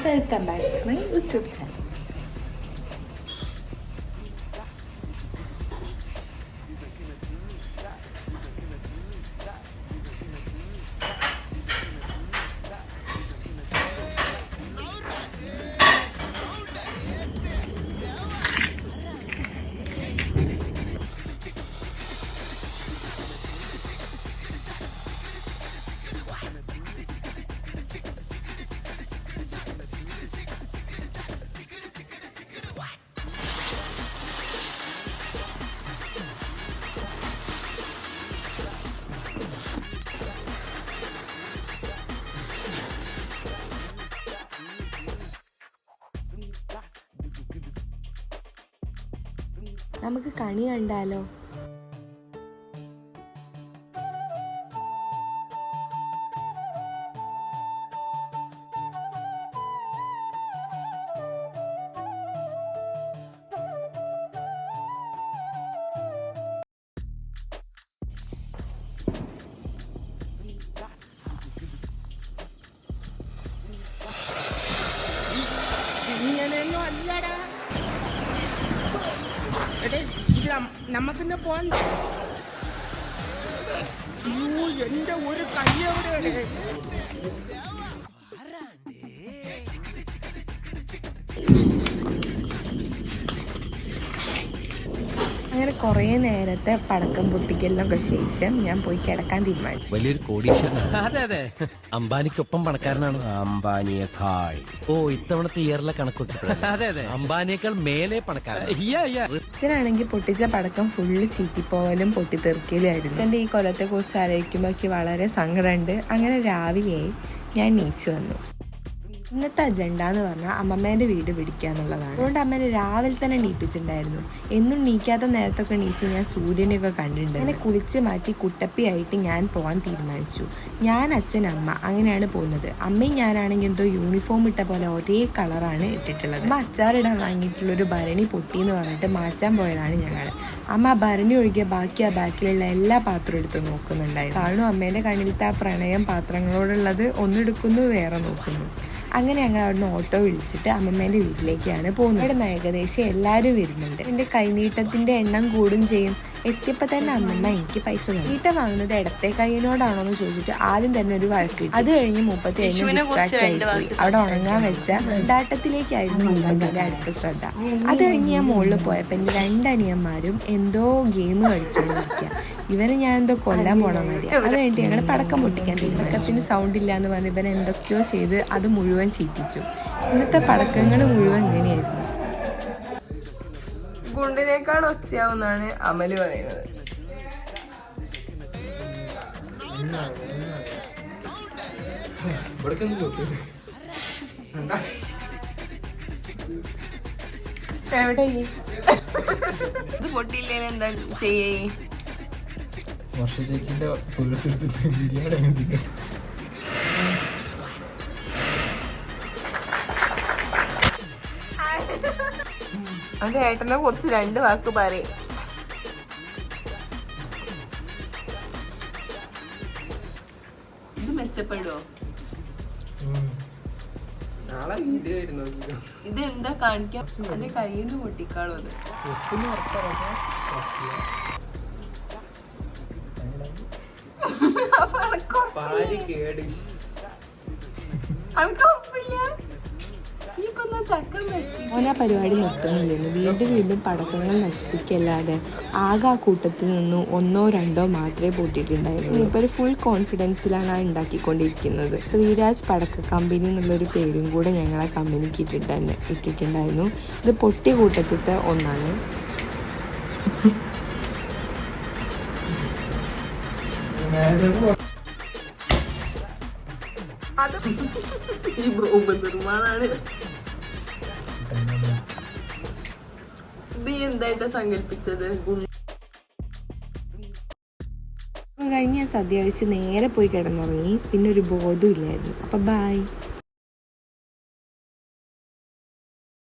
Welcome back to my YouTube channel. നമുക്ക് കണി കണ്ടാലോ? നമുക്കിന്ന് പോണ്ട. എന്റെ ഒരു കയ്യോടെ അങ്ങനെ കുറേ നേരത്തെ പടക്കം പൊട്ടിക്കലിനൊക്കെ ശേഷം ഞാൻ പോയി കിടക്കാൻ തീരുമാനിച്ചു. വലിയൊരു കോടീശ്വരൻ. അതെ അതെ, അംബാനിക്കൊപ്പം പണക്കാരനാണ്. അംബാനിയേക്കാൾ ഇത്തവണത്തെ ഇയറിലെ കണക്കൊക്കെ അതെ അതെ, അംബാനിയേക്കാൾ മേലെ പണക്കാരൻ. അച്ഛനാണെങ്കിൽ പൊട്ടിച്ച പടക്കം ഫുള്ള് ചീറ്റിപ്പോവലും പൊട്ടിത്തെറിക്കലായിരുന്നു. അച്ഛൻ്റെ ഈ കൊല്ലത്തെ കുറിച്ച് ആലോചിക്കുമ്പോൾ എനിക്ക് വളരെ സങ്കടമുണ്ട്. അങ്ങനെ രാവിലെയായി ഞാൻ നീച്ചു വന്നു. ഇന്നത്തെ അജണ്ട എന്ന് പറഞ്ഞാൽ അമ്മമ്മേൻ്റെ വീട് പിടിക്കുക എന്നുള്ളതാണ്. അതുകൊണ്ട് അമ്മേനെ രാവിലെ തന്നെ നീപ്പിച്ചിട്ടുണ്ടായിരുന്നു. എന്നും നീക്കാത്ത നേരത്തൊക്കെ നീച്ച് ഞാൻ സൂര്യനെയൊക്കെ കണ്ടിട്ടുണ്ട്. അങ്ങനെ കുളിച്ച് മാറ്റി കുട്ടപ്പിയായിട്ട് ഞാൻ പോകാൻ തീരുമാനിച്ചു. ഞാൻ, അച്ഛൻ, അമ്മ അങ്ങനെയാണ് പോകുന്നത്. അമ്മയും ഞാനാണെങ്കിൽ എന്തോ യൂണിഫോം ഇട്ട പോലെ ഒരേ കളറാണ് ഇട്ടിട്ടുള്ളത്. അമ്മ അച്ചാറിടാൻ വാങ്ങിയിട്ടുള്ളൊരു ഭരണി പൊട്ടി എന്ന് പറഞ്ഞിട്ട് മാറ്റാൻ പോയതാണ് ഞങ്ങൾ. അമ്മ ഭരണി ഒഴികെ ബാക്കി ആ ബാക്കിലുള്ള എല്ലാ പാത്രവും എടുത്ത് നോക്കുന്നുണ്ടായിരുന്നു. കാണും അമ്മേൻ്റെ കണ്ണിലത്തെ ആ പ്രണയം പാത്രങ്ങളോടുള്ളത് ഒന്നെടുക്കുന്നു വേറെ നോക്കുന്നു. അങ്ങനെ ഞങ്ങൾ അവിടുന്ന് ഓട്ടോ വിളിച്ചിട്ട് അമ്മമ്മേൻ്റെ വീട്ടിലേക്കാണ് പോകുന്നത്. അവിടെ നിന്ന് ഏകദേശം എല്ലാവരും വരുന്നുണ്ട്. എൻ്റെ കൈനീട്ടത്തിൻ്റെ എണ്ണം കൂടും ചെയ്യും. എത്തിയപ്പോൾ തന്നെ അമ്മമ്മ എനിക്ക് പൈസ തന്നു. നീട്ടം വാങ്ങുന്നത് ഇടത്തെ കൈയിനോടാണോ എന്ന് ചോദിച്ചിട്ട് ആദ്യം തന്നെ ഒരു വഴക്ക്. അത് കഴിഞ്ഞ് 37 ഡിസ്ട്രാക്ട് ആയിപ്പോയി. അവിടെ ഉണങ്ങാൻ വെച്ച ഡാട്ടത്തിലേക്കായിരുന്നു മുപ്പത്തിൻ്റെ അടുത്ത ശ്രദ്ധ. അത് കഴിഞ്ഞ് ഞാൻ മുകളിൽ പോയപ്പോൾ എൻ്റെ 2 അനിയന്മാരും എന്തോ ഗെയിം കളിച്ചുകൊണ്ടിരിക്കുക. ഇവനെ ഞാൻ എന്തോ കൊല്ലാൻ പോണ മാതിരി. അത് കഴിഞ്ഞിട്ട് ഞങ്ങൾ പടക്കം പൊട്ടിക്കാൻ പടക്കത്തിന് സൗണ്ട് ഇല്ല എന്ന് പറഞ്ഞ് ഇവൻ എന്തൊക്കെയോ ചെയ്ത് അത് മുഴുവൻ ചീറ്റിച്ചു. ഇന്നത്തെ പടക്കങ്ങൾ മുഴുവൻ ഇങ്ങനെയായിരുന്നു. ഗുണ്ടിനേക്കാൾ ഒച്ചയാവുന്നാണ് അമല് പറയുന്നത്. എവിടെ ഇത് പൊട്ടിയില്ലേ എന്താ ചെയ്യേ? അവന്റെ ഏട്ടനെ കുറിച്ച് 2 വാക്ക് പറയും. ഇത് മെച്ചപ്പെടുവോ? ഇത് എന്താ കാണിക്കാം? എന്റെ കയ്യിൽ നിന്ന് പൊട്ടിക്കാളോ? ഓൻ ആ പരിപാടി നിർത്തുന്നില്ലെന്ന് വീണ്ടും പടക്കങ്ങൾ നശിപ്പിക്കല്ലാതെ ആകെ ആ കൂട്ടത്തിൽ നിന്നും 1 or 2 മാത്രമേ പൊട്ടിയിട്ടുണ്ടായിരുന്നു. ഇപ്പോൾ ഫുൾ കോൺഫിഡൻസിലാണ് ആ ഉണ്ടാക്കിക്കൊണ്ടിരിക്കുന്നത്. ശ്രീരാജ് പടക്ക കമ്പനി എന്നുള്ളൊരു പേരും കൂടെ ഞങ്ങൾ ആ കമ്പനിക്ക് ഇട്ടിട്ടുണ്ടായിരുന്നു. ഇത് പൊട്ടിയ കൂട്ടത്തിലത്തെ ഒന്നാണ്. അത് ഈ ബോംബ് നിർമ്മാണാണ്. ഇത് എന്തായിട്ടാ സങ്കല്പിച്ചത്? കഴിഞ്ഞ സദ്യ കഴിച്ച് നേരെ പോയി കിടന്നുറങ്ങി. പിന്നെ ഒരു ബോധവും ഇല്ലായിരുന്നു. അപ്പൊ ബൈ.